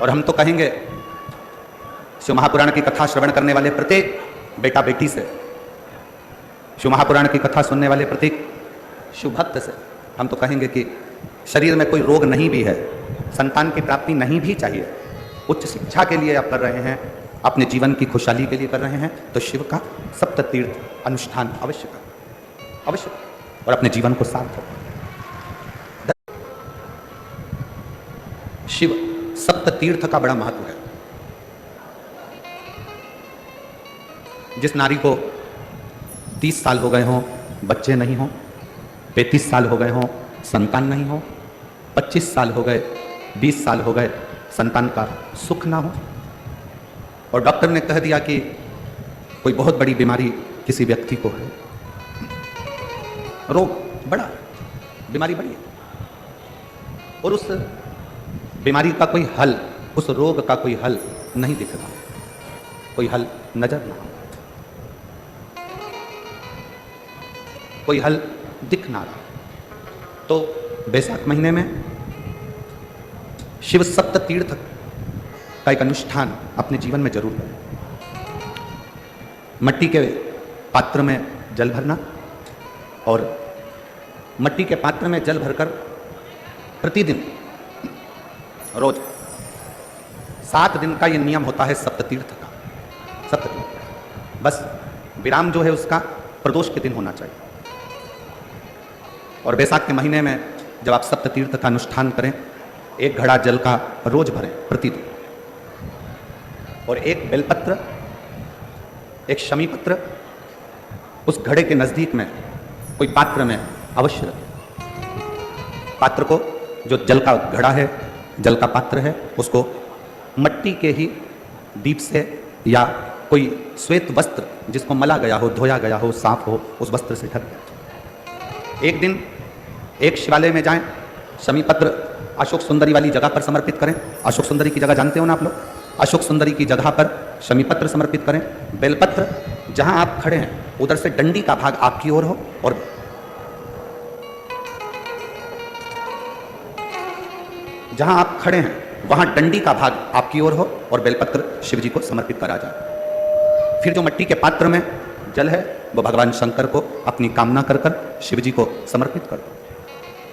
और हम तो कहेंगे शिव महापुराण की कथा श्रवण करने वाले प्रत्येक बेटा बेटी से, शिव महापुराण की कथा सुनने वाले प्रत्येक शिव भक्त से हम तो कहेंगे कि शरीर में कोई रोग नहीं भी है, संतान की प्राप्ति नहीं भी चाहिए, उच्च शिक्षा के लिए आप कर रहे हैं, अपने जीवन की खुशहाली के लिए कर रहे हैं, तो शिव का सप्त तीर्थ अनुष्ठान अवश्य करें, अवश्य, और अपने जीवन को सार्थक करें। शिव सप्त तीर्थ का बड़ा महत्व है। जिस नारी को 30 साल हो गए हों, बच्चे नहीं हों, 35 साल हो गए हों, संतान नहीं हो, 25 साल हो गए, 20 साल हो गए, संतान का सुख ना हो, और डॉक्टर ने कह दिया कि कोई बहुत बड़ी बीमारी किसी व्यक्ति को है, रोग बड़ा, बीमारी बड़ी है, और उस बीमारी का कोई हल, उस रोग का कोई हल नहीं दिख रहा, कोई हल नजर ना, कोई हल दिख ना रहा, तो बैसाख महीने में शिव सप्त तीर्थ का एक अनुष्ठान अपने जीवन में जरूर करें। मट्टी के पात्र में जल भरना, और मट्टी के पात्र में जल भरकर प्रतिदिन रोज 7 दिन का ये नियम होता है सप्त तीर्थ का, सप्त तीर्थ, बस विराम जो है उसका प्रदोष के दिन होना चाहिए। और बैसाख के महीने में जब आप सप्त तीर्थ का अनुष्ठान करें, 1 घड़ा जल का रोज भरें प्रतिदिन, और 1 बेलपत्र, 1 शमी पत्र उस घड़े के नजदीक में कोई पात्र में अवश्य रखें। पात्र को, जो जल का घड़ा है, जल का पात्र है, उसको मट्टी के ही दीप से या कोई श्वेत वस्त्र जिसको मला गया हो, धोया गया हो, साफ हो, उस वस्त्र से ढक दें। एक दिन एक शिवालय में जाएं, शमी पत्र अशोक सुंदरी वाली जगह पर समर्पित करें। अशोक सुंदरी की जगह जानते हो ना आप लोग, अशोक सुंदरी की जगह पर शमी पत्र समर्पित करें। बेलपत्र जहां आप खड़े हैं उधर से डंडी का भाग आपकी ओर हो, और जहां आप खड़े हैं वहां डंडी का भाग आपकी ओर हो, और बेलपत्र शिव जी को समर्पित करा जाए। फिर जो मट्टी के पात्र में जल है वो भगवान शंकर को अपनी कामना कर कर शिव जी को समर्पित कर दो।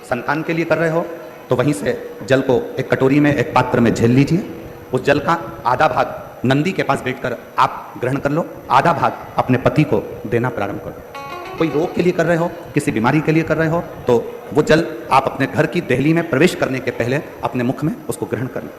संतान के लिए कर रहे हो तो वहीं से जल को एक कटोरी में, एक पात्र में झेल लीजिए। उस जल का आधा भाग नंदी के पास बैठकर आप ग्रहण कर लो, आधा भाग अपने पति को देना प्रारंभ कर दो। कोई रोग के लिए कर रहे हो, किसी बीमारी के लिए कर रहे हो, तो वो जल आप अपने घर की देहली में प्रवेश करने के पहले अपने मुख में उसको ग्रहण कर लो।